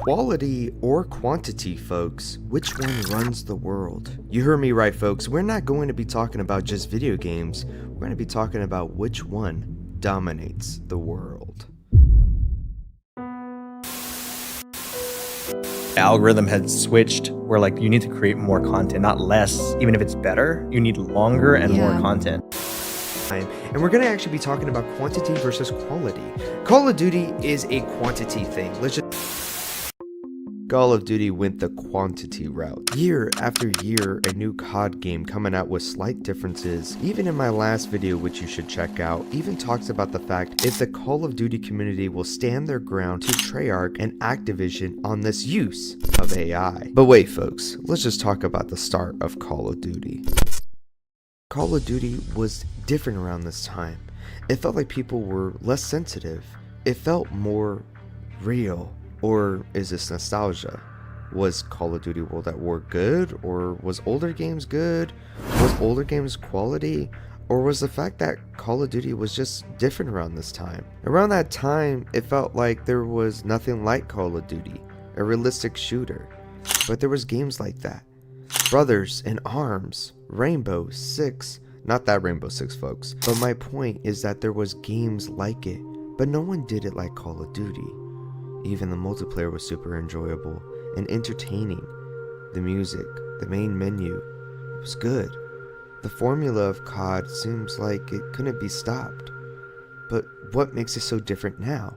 Quality or quantity, folks? Which one runs the world? You heard me right, folks. We're not going to be talking about just video games. We're going to be talking about which one dominates the world. The algorithm has switched where like you need to create more content, not less. Even if it's better, you need longer and more content. And we're going to actually be talking about quantity versus quality. Call of Duty is a quantity thing. Call of Duty went the quantity route. Year after year, a new COD game coming out with slight differences. Even in my last video, which you should check out, even talks about the fact if the Call of Duty community will stand their ground to Treyarch and Activision on this use of AI. But wait, folks, let's just talk about the start of Call of Duty. Call of Duty was different around this time. It felt like people were less sensitive. It felt more real. Or is this nostalgia? Was Call of Duty World at War good? Or was older games good? Was older games quality? Or was the fact that Call of Duty was just different around this time? Around that time, it felt like there was nothing like Call of Duty, a realistic shooter. But there was games like that. Brothers in Arms, Rainbow Six, not that Rainbow Six, folks. But my point is that there was games like it, but no one did it like Call of Duty. Even the multiplayer was super enjoyable and entertaining. The music, the main menu, it was good. The formula of COD seems like it couldn't be stopped. But what makes it so different now?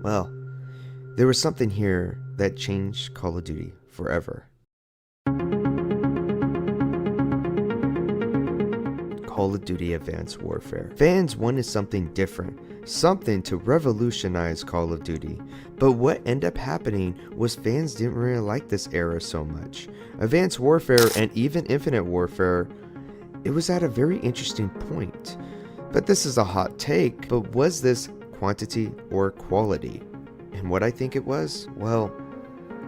Well, there was something here that changed Call of Duty forever. Call of Duty Advanced Warfare. Fans wanted something different, something to revolutionize Call of Duty. But what ended up happening was fans didn't really like this era so much. Advanced Warfare and even Infinite Warfare, it was at a very interesting point. But this is a hot take, but was this quantity or quality? And what I think it was? Well,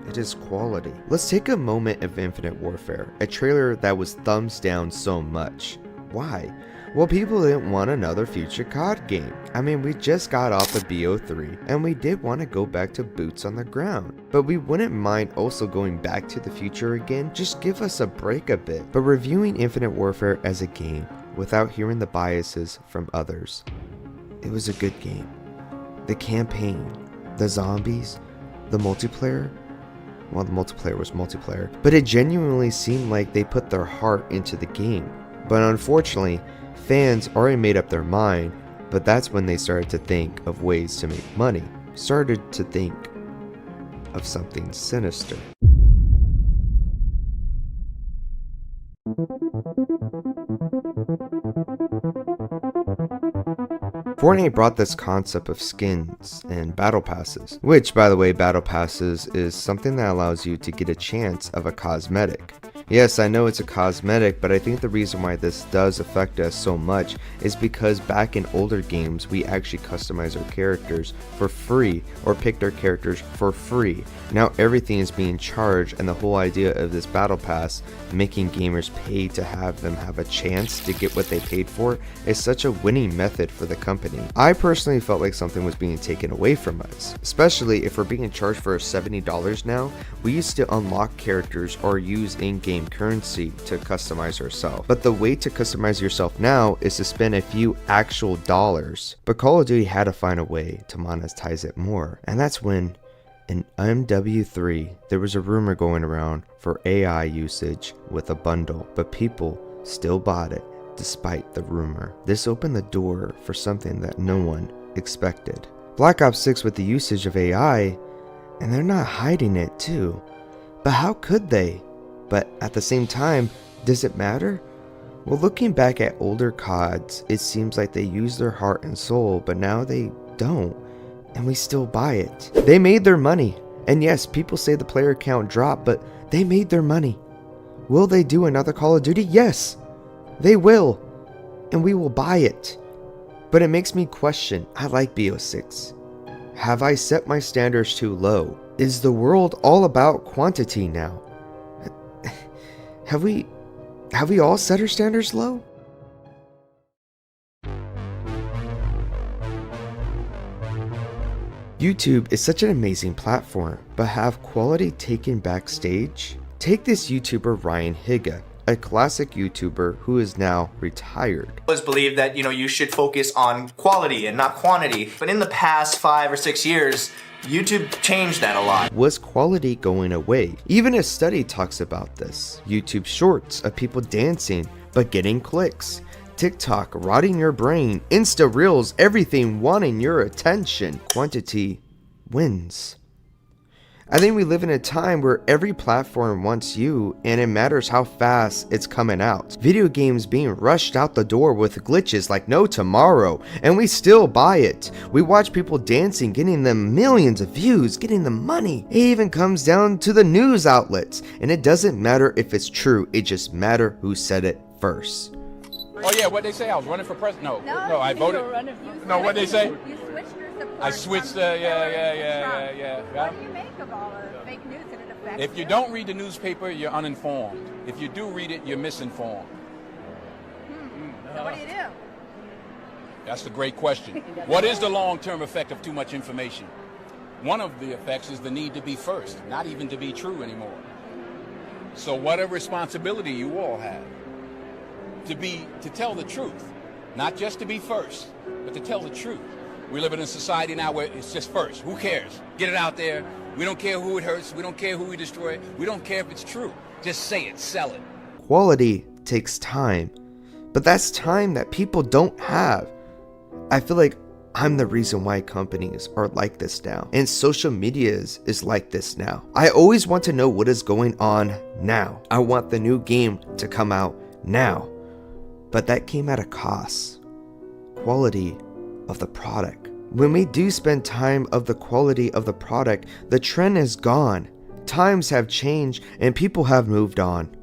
it is quality. Let's take a moment of Infinite Warfare, a trailer that was thumbs down so much. Why? Well, people didn't want another future COD game. I mean, we just got off of BO3, and we did want to go back to boots on the ground. But we wouldn't mind also going back to the future again, just give us a break a bit. But reviewing Infinite Warfare as a game, without hearing the biases from others, it was a good game. The campaign, the zombies, the multiplayer, well, the multiplayer was multiplayer, but it genuinely seemed like they put their heart into the game. But unfortunately, fans already made up their mind, but that's when they started to think of ways to make money, started to think of something sinister. Fortnite brought this concept of skins and battle passes, which, by the way, battle passes is something that allows you to get a chance of a cosmetic. Yes, I know it's a cosmetic, but I think the reason why this does affect us so much is because back in older games, we actually customized our characters for free or picked our characters for free. Now everything is being charged, and the whole idea of this battle pass, making gamers pay to have them have a chance to get what they paid for, is such a winning method for the company. I personally felt like something was being taken away from us, especially if we're being charged for $70 now. We used to unlock characters or use in-game currency to customize ourselves. But the way to customize yourself now is to spend a few actual dollars. But Call of Duty had to find a way to monetize it more. And that's when in MW3 there was a rumor going around for AI usage with a bundle, but people still bought it despite the rumor. This opened the door for something that no one expected. Black Ops 6 with the usage of AI, and they're not hiding it too. But how could they? But at the same time, does it matter? Well, looking back at older CODs, it seems like they use their heart and soul, but now they don't, and we still buy it. They made their money, and yes, people say the player count dropped, but they made their money. Will they do another Call of Duty? Yes, they will, and we will buy it. But it makes me question, I like BO6. Have I set my standards too low? Is the world all about quantity now? Have we all set our standards low? YouTube is such an amazing platform, but have quality taken backstage? Take this YouTuber Ryan Higa, a classic YouTuber who is now retired. Was believed that, you should focus on quality and not quantity. But in the past 5 or 6 years, YouTube changed that a lot. Was quality going away? Even a study talks about this. YouTube shorts of people dancing but getting clicks. TikTok rotting your brain. Insta Reels, everything wanting your attention. Quantity wins. I think we live in a time where every platform wants you, and it matters how fast it's coming out. Video games being rushed out the door with glitches like no tomorrow, and we still buy it. We watch people dancing, getting them millions of views, getting them money. It even comes down to the news outlets, and it doesn't matter if it's true, it just matters who said it first. Oh yeah, what they say? I was running for president. No, I voted. No, what they say? You switched your support. I switched. What do you make of all the fake news and it affects If you don't read the newspaper, you're uninformed. If you do read it, you're misinformed. So what do you do? That's a great question. What is the long-term effect of too much information? One of the effects is the need to be first, not even to be true anymore. So what a responsibility you all have. To tell the truth, not just to be first, but to tell the truth. We live in a society now where it's just first. Who cares? Get it out there. We don't care who it hurts. We don't care who we destroy. We don't care if it's true. Just say it, sell it. Quality takes time, but that's time that people don't have. I feel like I'm the reason why companies are like this now, and social media is like this now. I always want to know what is going on now. I want the new game to come out now. But that came at a cost. Quality of the product. When we do spend time of the quality of the product, the trend is gone. Times have changed and people have moved on.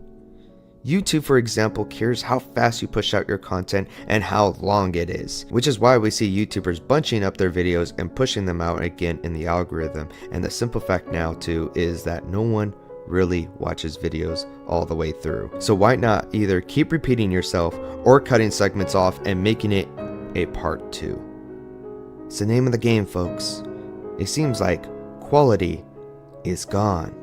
YouTube, for example, cares how fast you push out your content and how long it is, which is why we see YouTubers bunching up their videos and pushing them out again in the algorithm. And the simple fact now too is that no one really watches videos all the way through. So why not either keep repeating yourself or cutting segments off and making it a part 2? It's the name of the game, folks. It seems like quality is gone.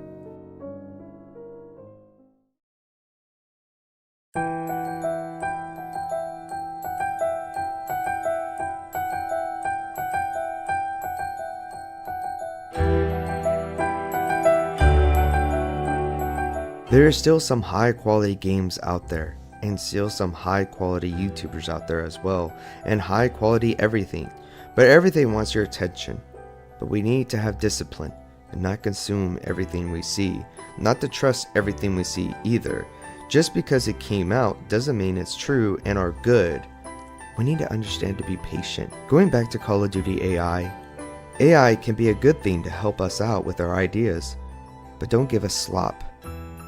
There are still some high quality games out there, and still some high quality YouTubers out there as well, and high quality everything. But everything wants your attention. But we need to have discipline and not consume everything we see, not to trust everything we see either. Just because it came out doesn't mean it's true and are good. We need to understand to be patient. Going back to Call of Duty AI can be a good thing to help us out with our ideas, but don't give us slop.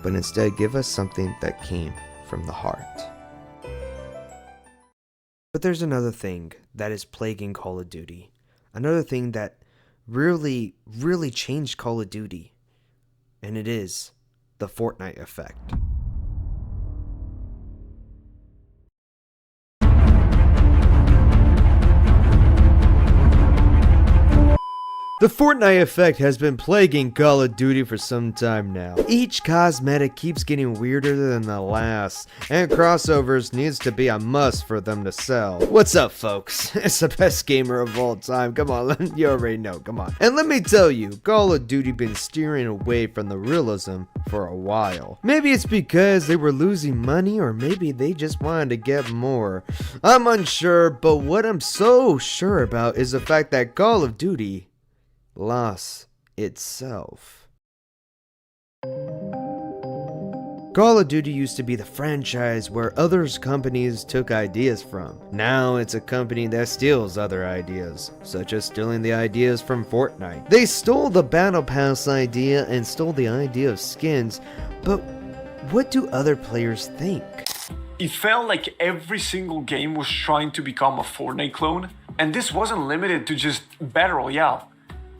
But instead give us something that came from the heart. But there's another thing that is plaguing Call of Duty. Another thing that really changed Call of Duty. And it is the Fortnite effect. The Fortnite effect has been plaguing Call of Duty for some time now. Each cosmetic keeps getting weirder than the last, and crossovers needs to be a must for them to sell. What's up, folks? It's the best gamer of all time. Come on, you already know, come on. And let me tell you, Call of Duty been steering away from the realism for a while. Maybe it's because they were losing money, or maybe they just wanted to get more. I'm unsure, but what I'm so sure about is the fact that Call of Duty lost itself. Call of Duty used to be the franchise where other companies took ideas from. Now it's a company that steals other ideas, such as stealing the ideas from Fortnite. They stole the Battle Pass idea and stole the idea of skins, but what do other players think? It felt like every single game was trying to become a Fortnite clone, and this wasn't limited to just Battle Royale.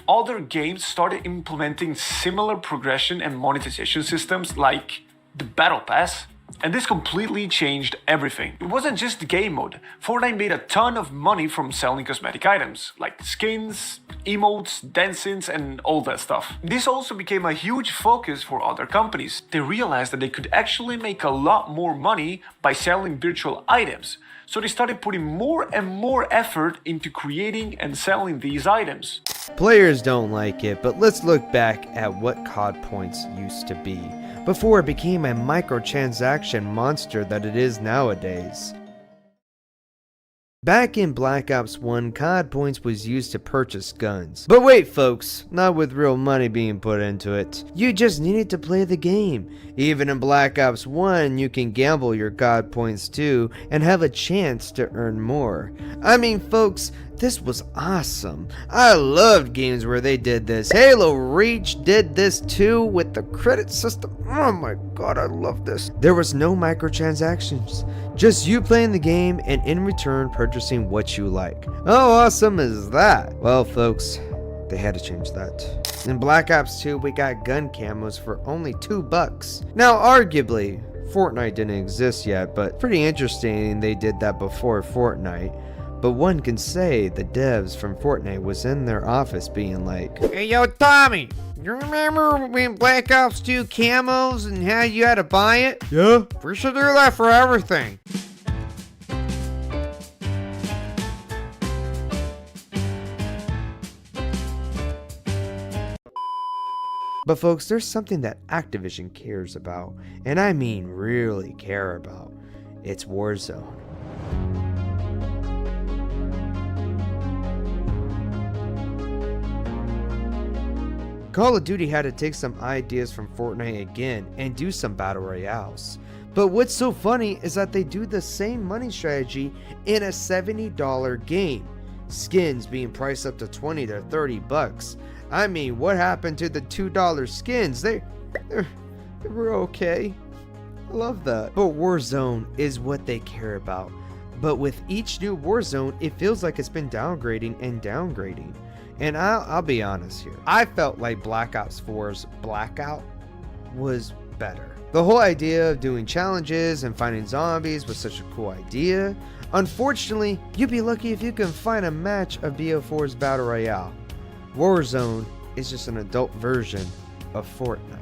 Other games started implementing similar progression and monetization systems like the Battle Pass, And this completely changed everything. It wasn't just the game mode. Fortnite made a ton of money from selling cosmetic items, like skins, emotes, dancings, and all that stuff. This also became a huge focus for other companies. They realized that they could actually make a lot more money by selling virtual items. So they started putting more and more effort into creating and selling these items. Players don't like it, but let's look back at what COD points used to be, before it became a microtransaction monster that it is nowadays. Back in Black Ops 1, COD points was used to purchase guns. But wait folks, not with real money being put into it. You just needed to play the game. Even in Black Ops 1, you can gamble your COD points too and have a chance to earn more. I mean folks, this was awesome. I loved games where they did this. Halo Reach did this too with the credit system. Oh my god, I love this. There was no microtransactions. Just you playing the game and in return purchasing what you like. How awesome is that? Well folks, they had to change that. In Black Ops 2 we got gun camos for only $2. Now arguably, Fortnite didn't exist yet, but pretty interesting they did that before Fortnite. But one can say the devs from Fortnite was in their office being like, "Hey yo Tommy, you remember when Black Ops 2 camos and how you had to buy it? Yeah, we should do that for everything." But folks, there's something that Activision cares about, and I mean really care about. It's Warzone. Call of Duty had to take some ideas from Fortnite again and do some battle royales. But what's so funny is that they do the same money strategy in a $70 game. Skins being priced up to $20 to $30. I mean, what happened to the $2 skins? They were okay. I love that. But Warzone is what they care about. But with each new Warzone, it feels like it's been downgrading and downgrading. And I'll be honest here. I felt like Black Ops 4's Blackout was better. The whole idea of doing challenges and finding zombies was such a cool idea. Unfortunately, you'd be lucky if you can find a match of BO4's Battle Royale. Warzone is just an adult version of Fortnite.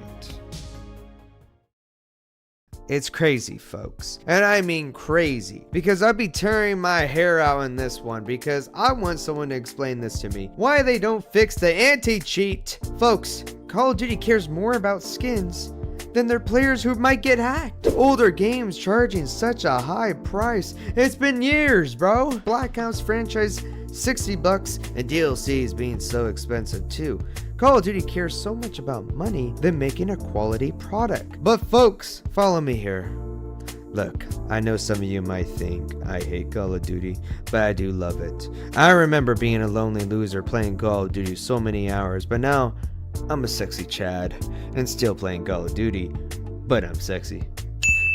It's crazy, folks. And I mean crazy. Because I'd be tearing my hair out in this one because I want someone to explain this to me. Why they don't fix the anti-cheat. Folks, Call of Duty cares more about skins than their players who might get hacked. Older games charging such a high price. It's been years, bro. Black Ops franchise $60 and DLCs being so expensive too. Call of Duty cares so much about money than making a quality product. But folks, follow me here. Look, I know some of you might think I hate Call of Duty, but I do love it. I remember being a lonely loser playing Call of Duty so many hours, but now I'm a sexy Chad and still playing Call of Duty, but I'm sexy.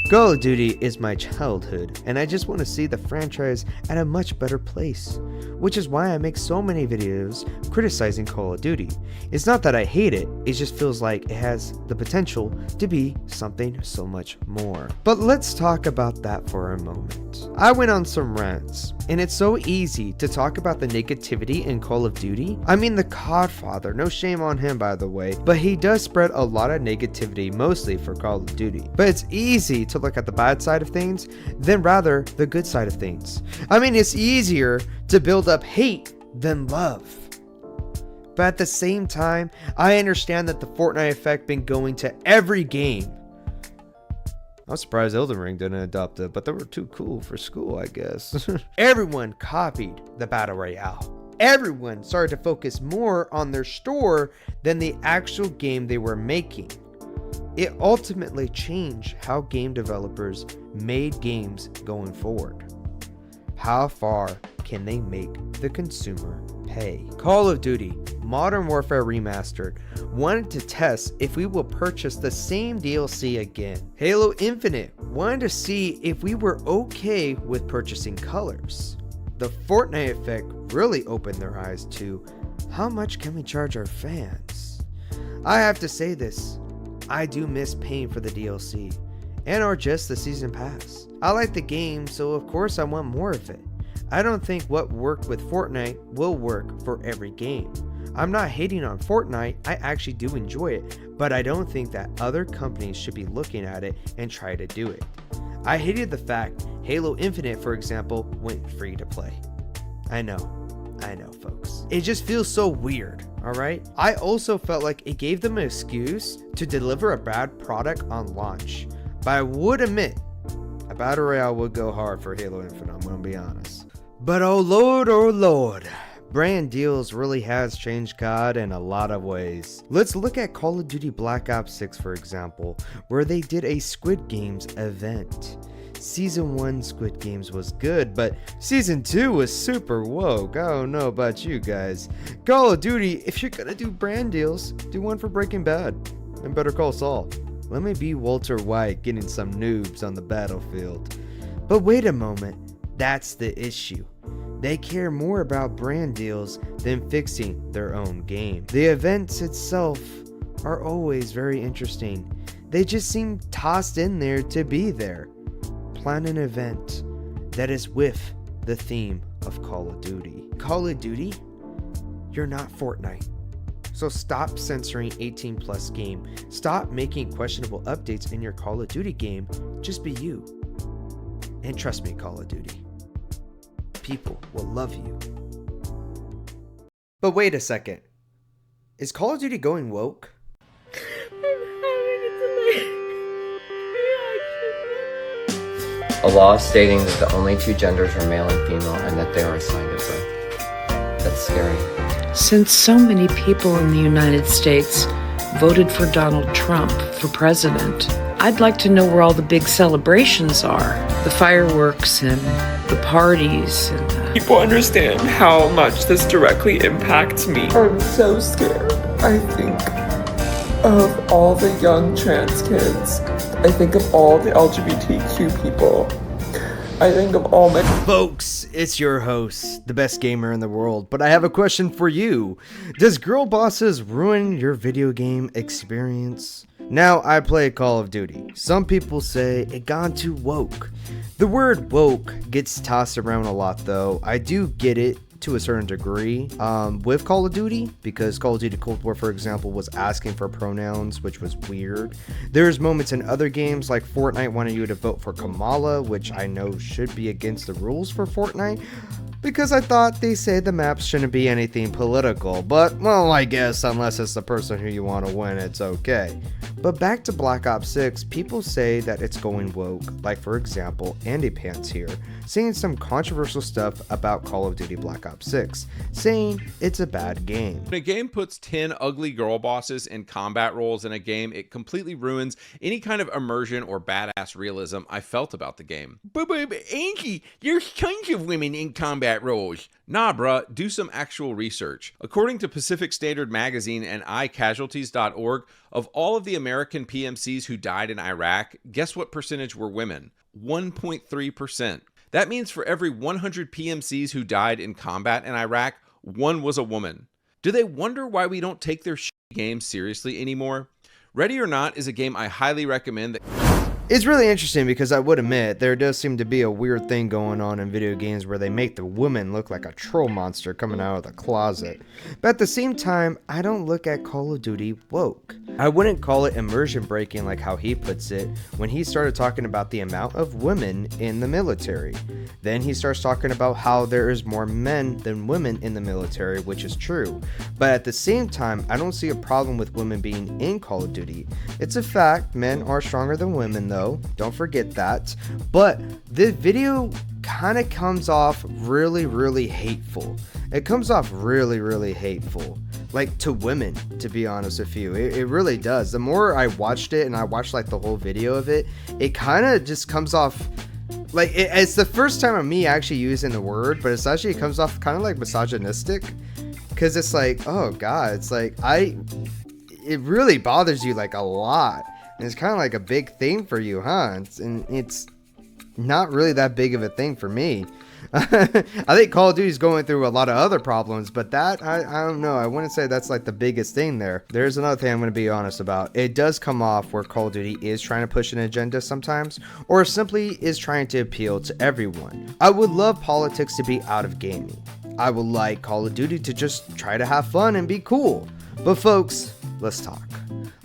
Call of Duty is my childhood, and I just want to see the franchise at a much better place, which is why I make so many videos criticizing Call of Duty. It's not that I hate it, it just feels like it has the potential to be something so much more. But let's talk about that for a moment. I went on some rants, and it's so easy to talk about the negativity in Call of Duty. I mean the Godfather, no shame on him by the way, but he does spread a lot of negativity mostly for Call of Duty. But it's easy to look at the bad side of things than rather the good side of things. I mean, it's easier to build up hate than love. But at the same time, I understand that the Fortnite effect been going to every game. I'm surprised Elden Ring didn't adopt it, but they were too cool for school, I guess. Everyone copied the Battle Royale. Everyone started to focus more on their store than the actual game they were making. It ultimately changed how game developers made games going forward. How far can they make the consumer pay? Call of Duty Modern Warfare Remastered wanted to test if we will purchase the same DLC again. Halo Infinite wanted to see if we were okay with purchasing colors. The Fortnite effect really opened their eyes to how much can we charge our fans. I have to say this. I do miss paying for the DLC. and or just the season pass. I like the game, so of course I want more of it. I don't think what worked with Fortnite will work for every game. I'm not hating on Fortnite, I actually do enjoy it, but I don't think that other companies should be looking at it and try to do it. I hated the fact Halo Infinite, for example, went free to play. I know folks. It just feels so weird, alright? I also felt like it gave them an excuse to deliver a bad product on launch. But I would admit, a Battle Royale would go hard for Halo Infinite, I'm gonna be honest. But oh lord, brand deals really has changed COD in a lot of ways. Let's look at Call of Duty Black Ops 6 for example, where they did a Squid Games event. Season 1 Squid Games was good, but Season 2 was super woke. I don't know about you guys. Call of Duty, if you're gonna do brand deals, do one for Breaking Bad and Better Call Saul. Let me be Walter White getting some noobs on the battlefield. But wait a moment, that's the issue. They care more about brand deals than fixing their own game. The events itself are always very interesting. They just seem tossed in there to be there. Plan an event that is with the theme of Call of Duty. Call of Duty? You're not Fortnite. So stop censoring 18 plus game. Stop making questionable updates in your Call of Duty game. Just be you. And trust me, Call of Duty, people will love you. But wait a second. Is Call of Duty going woke? A law stating that the only two genders are male and female and that they are assigned at birth. That's scary. Since so many people in the United States voted for Donald Trump for president, I'd like to know where all the big celebrations are. The fireworks and the parties and the... People understand how much this directly impacts me. I'm so scared. I think of all the young trans kids. I think of all the LGBTQ people. I think of all my... Folks, it's your host, the best gamer in the world, but I have a question for you. Does girl bosses ruin your video game experience? Now, I play Call of Duty. Some people say it gone too woke. The word woke gets tossed around a lot though. I do get it to a certain degree with Call of Duty, because Call of Duty Cold War, for example, was asking for pronouns, which was weird. There's moments in other games like Fortnite wanting you to vote for Kamala, which I know should be against the rules for Fortnite, because I thought they said the maps shouldn't be anything political, but well, I guess unless it's the person who you want to win, it's okay. But back to Black Ops 6, people say that it's going woke, like for example, Andy Pants here, saying some controversial stuff about Call of Duty Black Ops 6, saying it's a bad game. When a game puts 10 ugly girl bosses in combat roles in a game, it completely ruins any kind of immersion or badass realism I felt about the game. But Angie, there's tons of women in combat roles. Nah, bruh, do some actual research. According to Pacific Standard Magazine and iCasualties.org, of all of the American PMCs who died in Iraq, guess what percentage were women? 1.3%. That means for every 100 PMCs who died in combat in Iraq, one was a woman. Do they wonder why we don't take their games seriously anymore? Ready or Not is a game I highly recommend that... It's really interesting because I would admit there does seem to be a weird thing going on in video games where they make the woman look like a troll monster coming out of the closet. But at the same time, I don't look at Call of Duty woke. I wouldn't call it immersion breaking like how he puts it when he started talking about the amount of women in the military. Then he starts talking about how there is more men than women in the military, which is true. But at the same time, I don't see a problem with women being in Call of Duty. It's a fact, men are stronger than women though, don't forget that. But this video kind of comes off really hateful. It comes off really hateful, like to women, to be honest with you. It really does. The more I watched it, and I watched like the whole video of it, it kind of just comes off like it's the first time of me actually using the word, but it's actually, it comes off kind of like misogynistic, because it's like, oh god, it's like it really bothers you like a lot. And it's kind of like a big thing for you, huh? And it's not really that big of a thing for me. I think Call of Duty is going through a lot of other problems, but that, I don't know. I wouldn't say that's like the biggest thing there. There's another thing I'm going to be honest about. It does come off where Call of Duty is trying to push an agenda sometimes, or simply is trying to appeal to everyone. I would love politics to be out of gaming. I would like Call of Duty to just try to have fun and be cool. But folks, let's talk.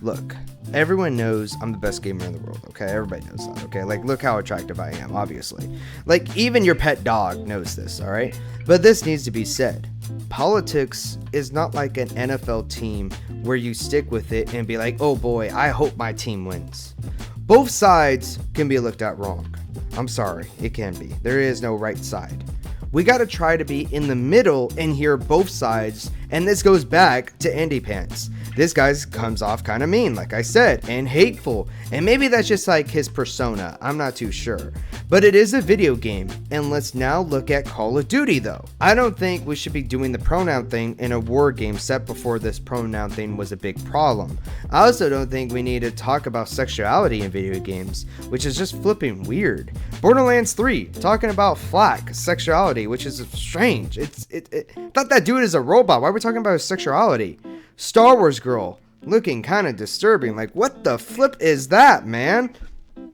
Look, everyone knows I'm the best gamer in the world, okay? Everybody knows that, okay? Like, look how attractive I am, obviously. Like, even your pet dog knows this, all right? But this needs to be said. Politics is not like an NFL team where you stick with it and be like, oh boy, I hope my team wins. Both sides can be looked at wrong. I'm sorry, it can be. There is no right side. We gotta try to be in the middle and hear both sides, and this goes back to Andy Pants. This guy comes off kind of mean, like I said, and hateful, and maybe that's just like his persona, I'm not too sure. But it is a video game, and let's now look at Call of Duty though. I don't think we should be doing the pronoun thing in a war game set before this pronoun thing was a big problem. I also don't think we need to talk about sexuality in video games, which is just flipping weird. Borderlands 3, talking about flack, sexuality, which is strange. Thought that dude is a robot. Why are we talking about his sexuality? Star Wars girl, looking kind of disturbing. Like, what the flip is that, man?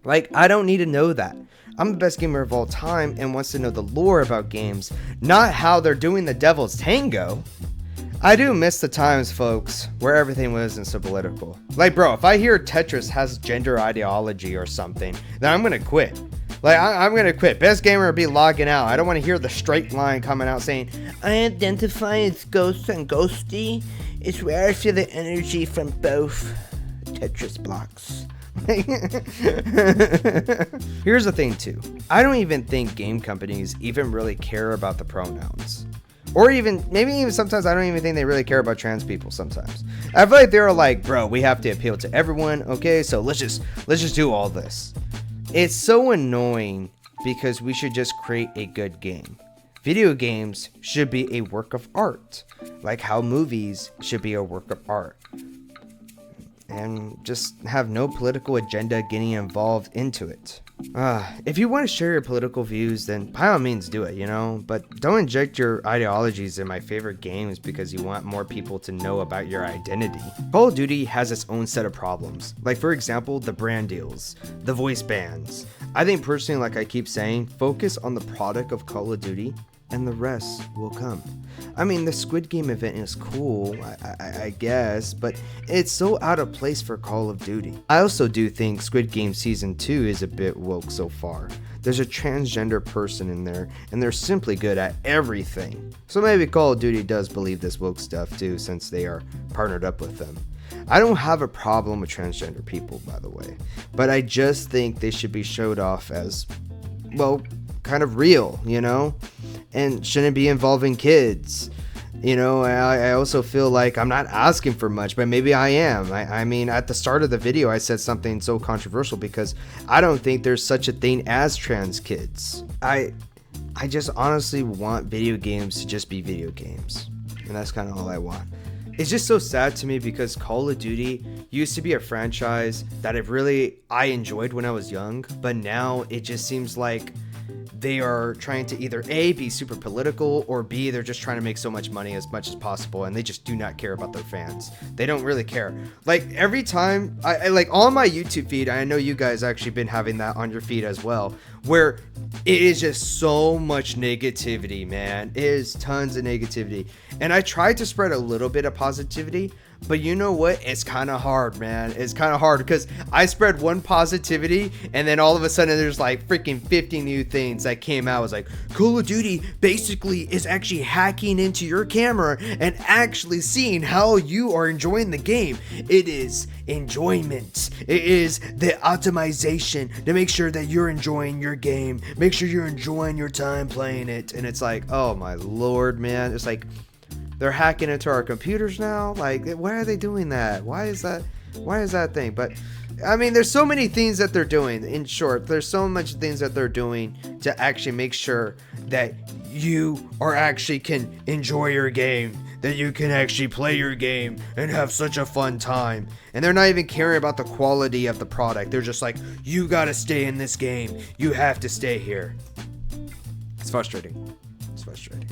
Like, I don't need to know that. I'm the best gamer of all time and wants to know the lore about games, not how they're doing the devil's tango. I do miss the times, folks, where everything wasn't so political. Like, bro, if I hear Tetris has gender ideology or something, then I'm gonna quit. Like, I'm gonna quit. Best gamer would be logging out. I don't want to hear the straight line coming out saying, I identify as ghost and ghosty. It's where I feel the energy from both Tetris blocks. Here's the thing too. I don't even think game companies even really care about the pronouns. Or even, maybe even sometimes I don't even think they really care about trans people sometimes. I feel like they're like, bro, we have to appeal to everyone, okay? So let's just do all this. It's so annoying because we should just create a good game. Video games should be a work of art, like how movies should be a work of art. And just have no political agenda getting involved into it. If you want to share your political views, then by all means do it, you know? But don't inject your ideologies in my favorite games because you want more people to know about your identity. Call of Duty has its own set of problems. Like, for example, the brand deals, the voice bans. I think personally, like I keep saying, focus on the product of Call of Duty and the rest will come. I mean, the Squid Game event is cool, I guess, but it's so out of place for Call of Duty. I also do think Squid Game Season 2 is a bit woke so far. There's a transgender person in there, and they're simply good at everything. So maybe Call of Duty does believe this woke stuff too, since they are partnered up with them. I don't have a problem with transgender people, by the way, but I just think they should be showed off as, well, kind of real, you know, and shouldn't be involving kids. You know, I also feel like I'm not asking for much, but maybe I am. I mean, at the start of the video, I said something so controversial because I don't think there's such a thing as trans kids. I just honestly want video games to just be video games, and that's kind of all I want. It's just so sad to me because Call of Duty used to be a franchise that I enjoyed when I was young, but now it just seems like they are trying to either A, be super political, or B, they're just trying to make so much money as much as possible, and they just do not care about their fans. They don't really care. Like, every time, I like, on my YouTube feed, I know you guys actually been having that on your feed as well, where it is just so much negativity, man. It is tons of negativity. And I tried to spread a little bit of positivity, but you know what? It's kind of hard, man. It's kind of hard because I spread one positivity and then all of a sudden there's like freaking 50 new things that came out. It was like, Call of Duty basically is actually hacking into your camera and actually seeing how you are enjoying the game. It is enjoyment. It is the optimization to make sure that you're enjoying your game. Make sure you're enjoying your time playing it. And it's like, oh my Lord, man. It's like, they're hacking into our computers now. Like, why are they doing that? Why is that thing? But I mean, there's so many things that they're doing. In short, there's so much things that they're doing to actually make sure that you actually can enjoy your game, that you can actually play your game and have such a fun time. And they're not even caring about the quality of the product. They're just like, you gotta stay in this game. You have to stay here. It's frustrating. It's frustrating.